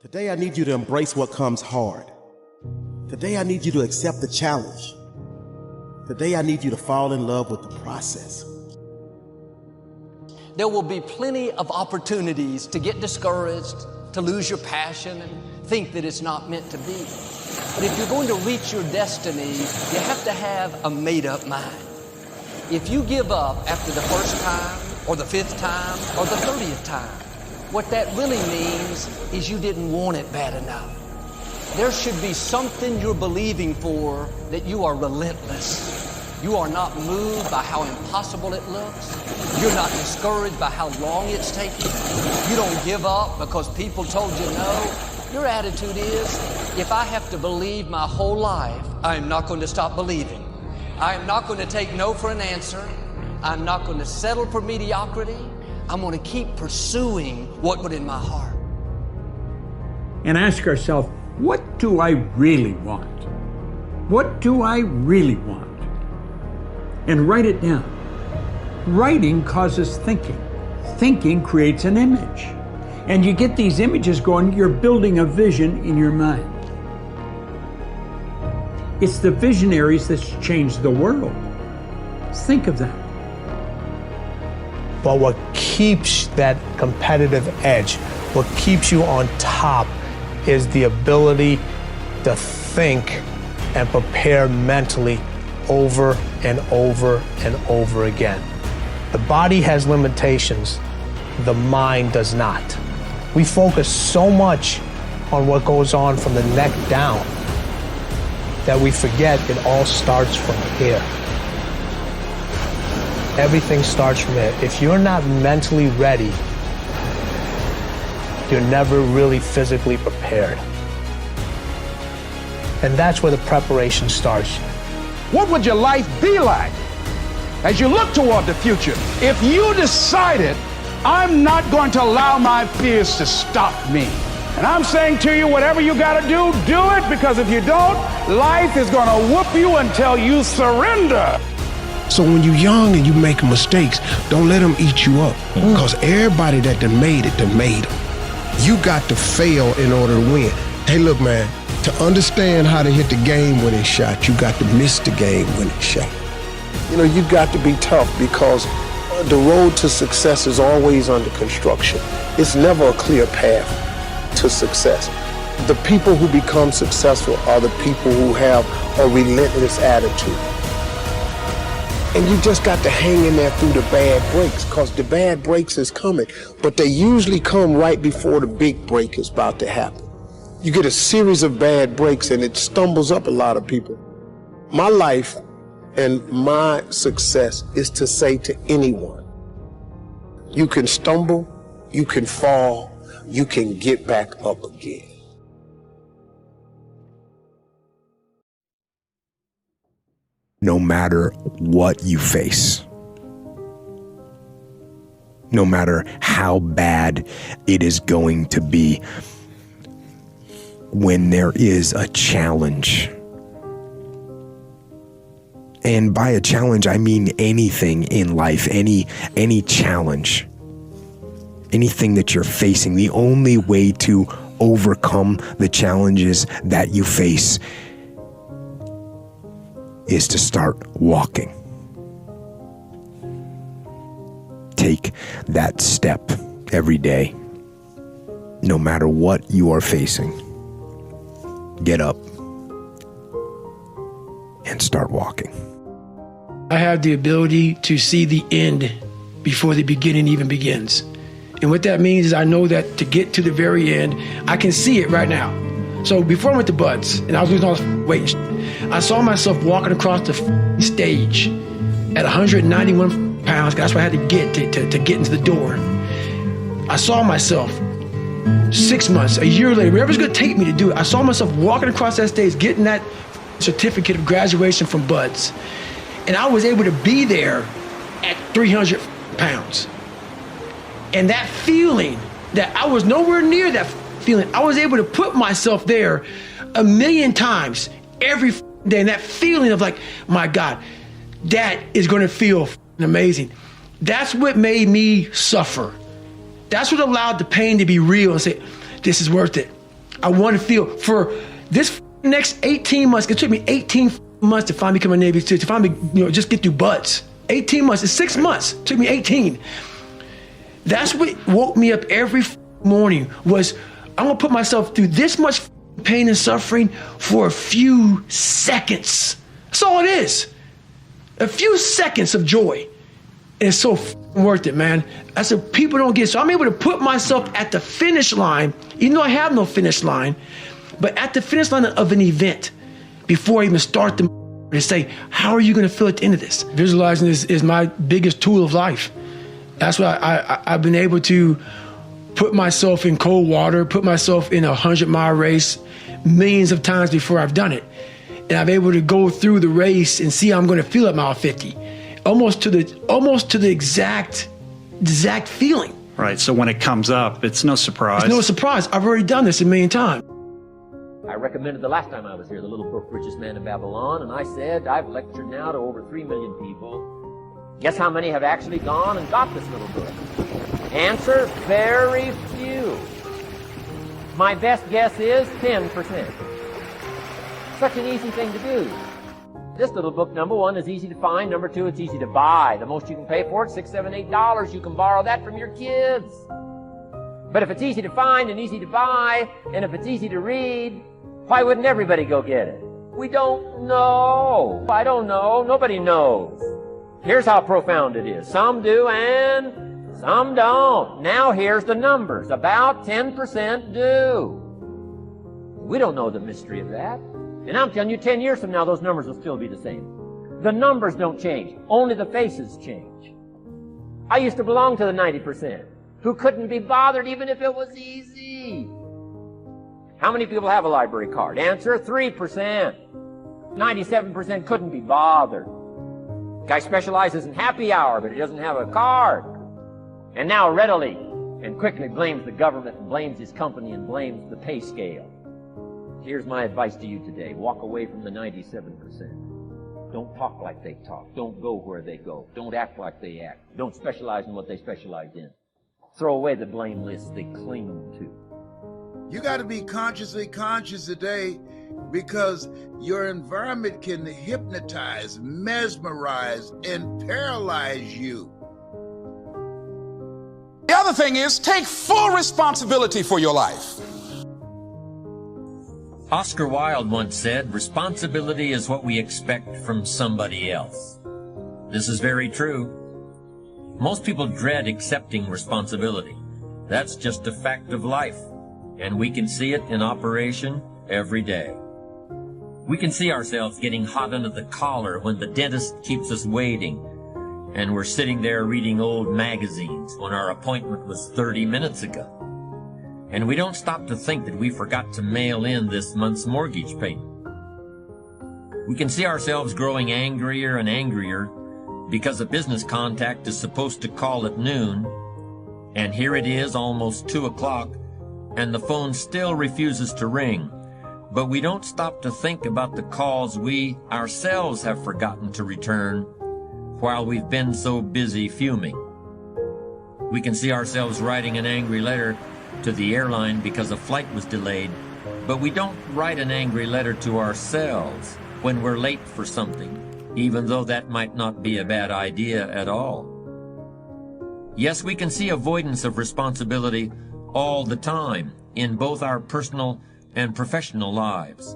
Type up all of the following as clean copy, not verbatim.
Today I need you to embrace what comes hard. Today I need you to accept the challenge. Today I need you to fall in love with the process. There will be plenty of opportunities to get discouraged, to lose your passion, and think that it's not meant to be. But if you're going to reach your destiny, you have to have a made-up mind. If you give up after the first time, or the 5th time, or the 30th time, what that really means is you didn't want it bad enough. There should be something you're believing for that you are relentless. You are not moved by how impossible it looks. You're not discouraged by how long it's taking. You don't give up because people told you no. Your attitude is, if I have to believe my whole life, I am not going to stop believing. I am not going to take no for an answer. I'm not going to settle for mediocrity. I'm going to keep pursuing what was in my heart. And ask ourselves, what do I really want? What do I really want? And write it down. Writing causes thinking. Thinking creates an image. And you get these images going, you're building a vision in your mind. It's the visionaries that's changed the world. Think of that. But what keeps that competitive edge, what keeps you on top, is the ability to think and prepare mentally over and over and over again. The body has limitations, the mind does not. We focus so much on what goes on from the neck down that we forget it all starts from here. Everything starts from here. If you're not mentally ready, you're never really physically prepared. And that's where the preparation starts. What would your life be like as you look toward the future if you decided, I'm not going to allow my fears to stop me? And I'm saying to you, whatever you got to do it, because if you don't, life is going to whoop you until you surrender. So when you're young and you make mistakes, don't let them eat you up. Because everybody that done made it, done made them. You got to fail in order to win. Hey, look, man, to understand how to hit the game winning shot, you got to miss the game winning shot. You know, you got to be tough because the road to success is always under construction. It's never a clear path to success. The people who become successful are the people who have a relentless attitude. And you just got to hang in there through the bad breaks, because the bad breaks is coming, but they usually come right before the big break is about to happen. You get a series of bad breaks and it stumbles up a lot of people. My life and my success is to say to anyone, you can stumble, you can fall, you can get back up again. No matter what you face, no matter how bad it is going to be, when there is a challenge, and by a challenge I mean anything in life, any challenge, anything that you're facing, the only way to overcome the challenges that you face is to start walking. Take that step every day, no matter what you are facing. Get up and start walking. I have the ability to see the end before the beginning even begins. And what that means is I know that to get to the very end, I can see it right now. So before I went to Buds and I was losing all the weight, I saw myself walking across the stage at 191 pounds. That's what I had to get to get into the door. I saw myself 6 months, a year later, whatever's gonna take me to do it. I saw myself walking across that stage, getting that certificate of graduation from Buds. And I was able to be there at 300 pounds. And that feeling that I was nowhere near that feeling, I was able to put myself there 1,000,000 times every day. And that feeling of like, my God, that is gonna feel amazing. That's what made me suffer. That's what allowed the pain to be real and say, this is worth it. I want to feel for this next 18 months. It took me 18 months to finally become a Navy SEAL, to finally, just get through buds. 18 months, it's 6 months. It took me 18. That's what woke me up every morning was, I'm gonna put myself through this much pain and suffering for a few seconds. That's all it is. A few seconds of joy. And it's so worth it, man. That's what people don't get. So I'm able to put myself at the finish line, even though I have no finish line, but at the finish line of an event before I even start to say, how are you gonna feel at the end of this? Visualizing is my biggest tool of life. That's why I've been able to put myself in cold water, put myself in a 100-mile race millions of times before I've done it. And I'm able to go through the race and see how I'm gonna feel at mile 50. Almost to the exact feeling. Right, so when it comes up, it's no surprise. It's no surprise. I've already done this a million times. I recommended the last time I was here, the little book, Richest Man in Babylon, and I said, I've lectured now to over 3 million people. Guess how many have actually gone and got this little book? Answer, very few. My best guess is 10%. Such an easy thing to do. This little book, number one, is easy to find. Number two, it's easy to buy. The most you can pay for it, $6, $7, $8. You can borrow that from your kids. But if it's easy to find and easy to buy, and if it's easy to read, why wouldn't everybody go get it? We don't know. I don't know. Nobody knows. Here's how profound it is. Some do and some don't. Now here's the numbers. About 10% do. We don't know the mystery of that. And I'm telling you, 10 years from now, those numbers will still be the same. The numbers don't change. Only the faces change. I used to belong to the 90% who couldn't be bothered even if it was easy. How many people have a library card? Answer, 3%. 97% couldn't be bothered. Guy specializes in happy hour, but he doesn't have a card. And now readily and quickly blames the government and blames his company and blames the pay scale. Here's my advice to you today. Walk away from the 97%. Don't talk like they talk. Don't go where they go. Don't act like they act. Don't specialize in what they specialize in. Throw away the blame list they cling to. You got to be consciously conscious today because your environment can hypnotize, mesmerize, and paralyze you. The other thing is, take full responsibility for your life. Oscar Wilde once said, responsibility is what we expect from somebody else. This is very true. Most people dread accepting responsibility. That's just a fact of life, and we can see it in operation every day. We can see ourselves getting hot under the collar when the dentist keeps us waiting, and we're sitting there reading old magazines when our appointment was 30 minutes ago. And we don't stop to think that we forgot to mail in this month's mortgage payment. We can see ourselves growing angrier and angrier because a business contact is supposed to call at noon, and here it is almost 2 o'clock, and the phone still refuses to ring. But we don't stop to think about the calls we ourselves have forgotten to return while we've been so busy fuming. We can see ourselves writing an angry letter to the airline because a flight was delayed, but we don't write an angry letter to ourselves when we're late for something, even though that might not be a bad idea at all. Yes, we can see avoidance of responsibility all the time in both our personal and professional lives.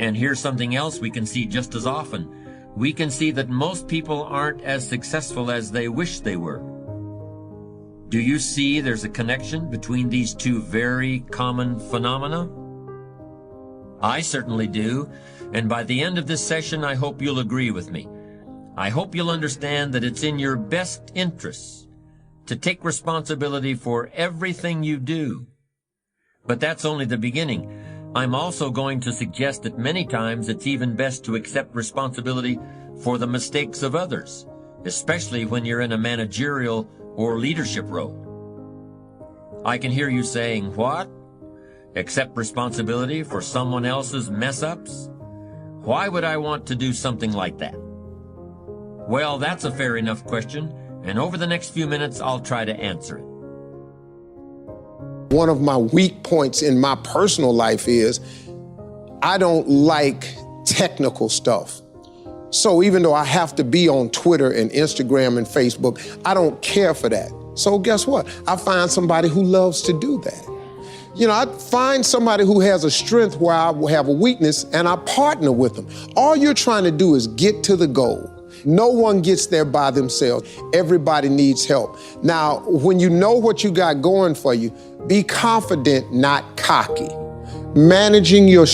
And here's something else we can see just as often. We can see that most people aren't as successful as they wish they were. Do you see there's a connection between these two very common phenomena? I certainly do, and by the end of this session, I hope you'll agree with me. I hope you'll understand that it's in your best interests to take responsibility for everything you do. But that's only the beginning. I'm also going to suggest that many times it's even best to accept responsibility for the mistakes of others, especially when you're in a managerial or leadership role. I can hear you saying, what? Accept responsibility for someone else's mess-ups? Why would I want to do something like that? Well, that's a fair enough question, and over the next few minutes, I'll try to answer it. one of my weak points in my personal life is I don't like technical stuff. So even though I have to be on Twitter and Instagram and Facebook, I don't care for that. So guess what? I find somebody who loves to do that. You know, I find somebody who has a strength where I have a weakness, and I partner with them. All you're trying to do is get to the goal. No one gets there by themselves. Everybody needs help. Now, when you know what you got going for you, be confident, not cocky. Managing your